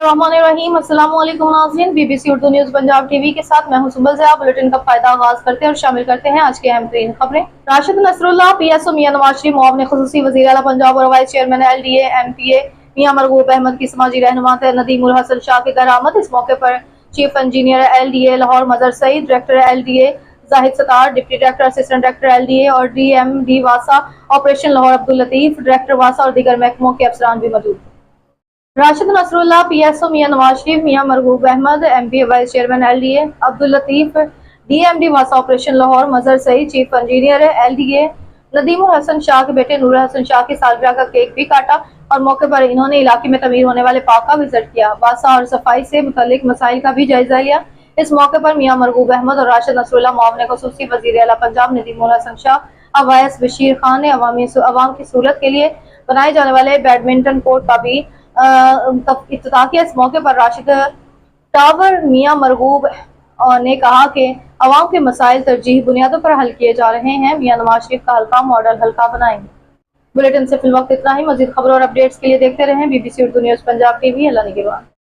बिस्मिल्लाहिर्रहमानिर्रहीम। अस्सलाम वालेकुम नाज़रीन, BBC Urdu news Punjab TV के साथ मैं हूं सुबह ज़िया। बुलेटिन का फायदा आगाज करते हैं और शामिल करते हैं आज के अहम तरीन खबरें। राशिद नसरुल्लाह पीएसओ मियां नवाज शरीफ मुआविन खुसूसी वज़ीर आला पंजाब और वाइस चेयरमैन LDA MPA मियां मरगूब अहमद की समाजी रहनुमा नदीम उल हसन शाह की दरामद। इस मौके पर chief engineer LDA Lahore Mazhar Saeed, director LDA Zahid Sattar, deputy director assistant director LDA और DMD वासा ऑपरेशन लाहौर अब्दुल लतीफ, डायरेक्टर वासा और दीगर महकमों के अफसरान भी मौजूद थे। Rashid Nasrullah PSO Mian Nawaz Sharif, Mian Marghoob Ahmad MPA vice chairman LDA, Abdul Latif DMD वासा operation Lahore Mazhar Saeed, chief engineer LDA Nadeem ul Hassan Shah के बेटे नूर हसन शाह की सालगिरह का केक भी काटा और मौके पर इन्होंने इलाके में तमीर होने वाले पार्क का विजिट किया। वासा और सफाई से मुतालिक मसाइल का भी जायजा लिया। इस मौके पर मियां मरगूब अहमद और राशिद नसरुल्लाह मुआविन खुसूसी वज़ीर आला पंजाब नदीम उल हसन शाह अवायस बशीर खान ने अवाम की सहूलत के लिए बनाए जाने वाले बैडमिंटन कोर्ट का भी इफ्तिताह किया। इस मौके पर राशिद टावर मियां मरगूब ने कहा कि अवाम के मसाइल तरजीही बुनियादों पर हल किए जा रहे हैं। मियां नवाज शरीफ का हल्का मॉडल हल्का बनाएंगे। बुलेटिन से फिल वक्त इतना ही। मजीद खबरों और अपडेट्स के लिए देखते रहें BBC Urdu news Punjab TV. अल्लाह निगहबान।